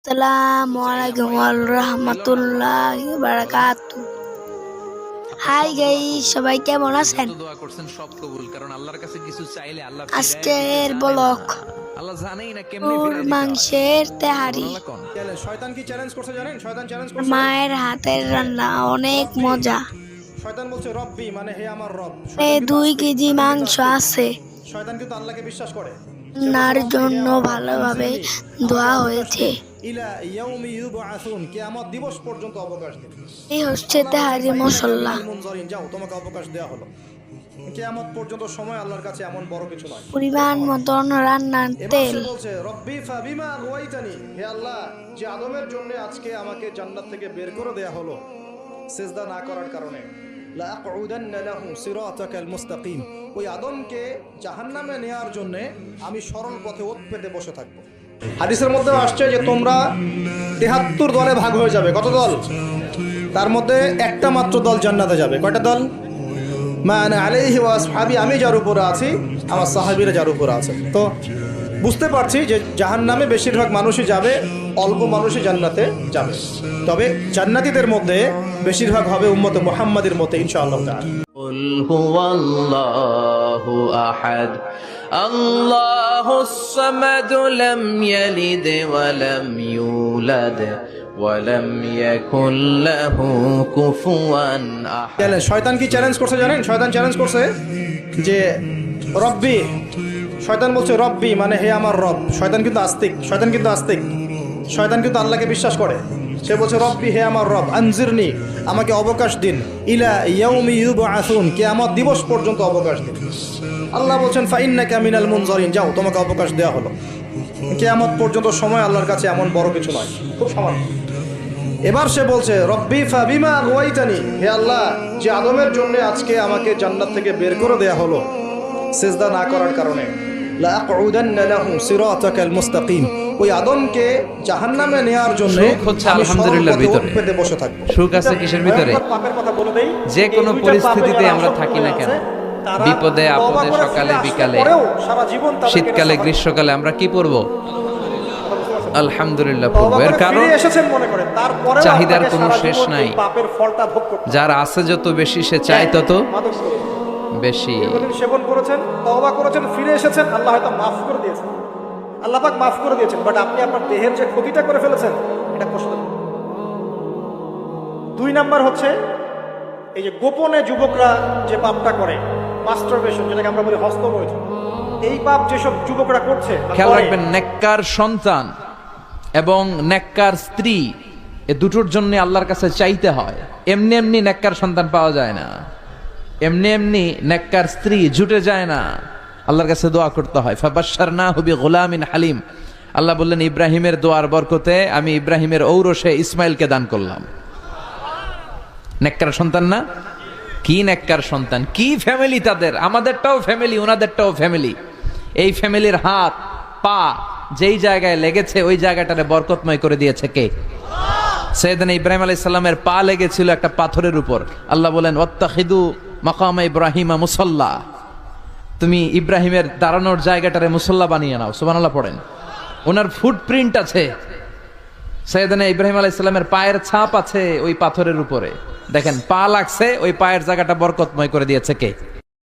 আসসালামু আলাইকুম ওয়া রাহমাতুল্লাহি ওয়া বারাকাতুহু। হাই গাইস, সবাই কেমন আছেন? দোয়া করছেন সব কবুল, কারণ আল্লাহর কাছে কিছু চাইলে আল্লাহ আজকের ব্লগ আল্লাহ জানেই না কেমনে গরুর ফিরাই দিতে হয়। মাংসের তেহারি। আল্লাহ কোন শয়তান কি চ্যালেঞ্জ করছে জানেন? শয়তান চ্যালেঞ্জ করছে, মায়ের হাতের রান্না অনেক মজা। শয়তান বলছে রব্বি মানে হে আমার রব। এ 2 কেজি মাংস আছে। শয়তান কিন্তু আল্লাহকে বিশ্বাস করে। রান্নার জন্য ভালোভাবে ধোয়া হয়েছে। ইলা ইয়াউমি ইউবআসুন, কিয়ামত দিবস পর্যন্ত অবকাশ দিন। এই হচ্ছে তেহারি মশলা। মুনজারিন, যাও তোমাকে অবকাশ দেওয়া হলো। কিয়ামত পর্যন্ত সময় আল্লাহর কাছে এমন বড় কিছু নয়। পরিমাণ মতন রান্নার এবার তেল। সে বলছে রব্বি ফাবিমা আগুয়াইতানি, হে আল্লাহ, যে আদমের জন্য আজকে আমাকে জান্নাত থেকে বের করে দেয়া হলো সিজদা না করার কারণে, লা আকুদান্না লাহু সিরাতাকাল মুস্তাকিম, ওই আদমকে জাহান্নামে নেয়ার জন্য আমি সরল পথে ওৎ পেতে বসে থাকবো। হাদিসের মধ্যে আসছে যে তোমরা 73 দলে ভাগ হয়ে যাবে। কত দল? তার মধ্যে একটা মাত্র দল জান্নাতে যাবে। কয়টা দল? মা আনা আলাইহি ওয়া আসহাবি, আমি যার উপরে আছি, আমার সাহাবীরা যার উপরে আছে। তো বুঝতে পারছি যে জাহান্নামে বেশিরভাগ মানুষই যাবে, অল্প মানুষই জান্নাতে যাবে। তবে জান্নাতীদের মধ্যে বেশিরভাগ হবে উম্মতে মুহাম্মাদের মতে ইনশাআল্লাহ তাআলা। قل هو الله أحد الله الصمد لم يلد ولم يولد ولم يكن له كفوا أحد। শয়তান কি চ্যালেঞ্জ করছে জানেন? শয়তান চ্যালেঞ্জ করছে যে রব্বি, শয়তান বলছে রব্বি মানে হে আমার রব। শয়তান কিন্তু আস্তিক, শয়তান কিন্তু আল্লাহকে বিশ্বাস করে। সে বলছে রব্বি হে আমার রব, আনজিরনি, আমাকে অবকাশ দিন, ইলা ইয়াউমি ইউবআসুন, কিয়ামত দিবস পর্যন্ত অবকাশ দিন। আল্লাহ বলছেন ফাইন্নাকা মিনাল মুনজারিন, যাও তোমাকে অবকাশ দেওয়া হলো। কিয়ামত পর্যন্ত সময় আল্লাহর কাছে এমন বড় কিছু নয়, খুব সামান্য। এবার সে বলছে রব্বি ফাবিমা আগুয়াইতানি, হে আল্লাহ, যে আদমের জন্য আজকে আমাকে জান্নাত থেকে বের করে দেয়া হলো সিজদা না করার কারণে, লা আকুদান্না লাহু সিরাতাকাল মুস্তাকিম, ওই আদমকে জাহান্নামে নেয়ার জন্য সুখ হচ্ছে আলহামদুলিল্লাহর ভিতরে। পেতে বসে থাকবো। সুখ আছে কিসের ভিতরে? পাপের কথা বলে দেই, যে কোনো পরিস্থিতিতে আমরা থাকি না কেন, বিপদে আপদে, সকালে বিকালে, শীতকালে গ্রীষ্মকালে আমরা কি পড়ব? আলহামদুলিল্লাহ পড়ব। এর কারণ চাহিদার কোনো শেষ নাই। যার আছে যত বেশি সে চায় তত বেশি। সেবন করেছেন, তওবা করেছেন, ফিরে এসেছেন, আল্লাহ হয়তো মাফ করে দিয়েছেন, আল্লাহ পাক মাফ করে দিয়েছেন, বাট আপনি আপনার দেহের যে ক্ষতিটা করে ফেলেছেন এটা কষ্ট। 2 নাম্বার হচ্ছে এই যে গোপনে যুবকরা যে পাপটা করে, মাস্টারবেশন, যেটাকে আমরা বলি হস্তমৈথুন, এই পাপ যেসব যুবকরা করছে, খেয়াল রাখবেন, নেককার সন্তান এবং নেককার স্ত্রী, এ দুটোর জন্য আল্লাহর কাছে চাইতে হয়। এমনি এমনি নেককার সন্তান পাওয়া যায় না, এমনি এমনি নেককার স্ত্রী জুটে যায় না, আল্লাহর কাছে দোয়া করতে হয়। ফাবাশশারনাহু বিগুলামিন হালিম, আল্লাহ বললেন ইব্রাহিমের দোয়ার বরকতে আমি ইব্রাহিমের ঔরসে ইসমাইলকে দান করলাম। নেককার সন্তান না? কি নেককার সন্তান, কি ফ্যামিলি তাদের! আমাদেরটাও ফ্যামিলি, ওনাদেরটাও ফ্যামিলি। এই ফ্যামিলির হাত পা যেই জায়গায় লেগেছে ওই জায়গাটারে বরকতময় করে দিয়েছে কে? সাইয়েদনা ইব্রাহিম আলাইহিস সালামের পা লেগেছিল একটা পাথরের উপর। আল্লাহ বলেন ওয়াত্তাখিদু মাকাম ইব্রাহিমা মুসাল্লা, তুমি ইব্রাহিমের দাঁড়ানোর জায়গাটারে মুসল্লা বানিয়ে নাও। সুবহানাল্লাহ পড়েন। ওনার ফুটপ্রিন্ট আছে, সাইয়েদনা ইব্রাহিম আলাইহিস সালামের পায়ের ছাপ আছে ওই পাথরের উপরে। দেখেন, পা লাগছে, ওই পায়ের জায়গাটা বরকতময় করে দিয়েছে কে?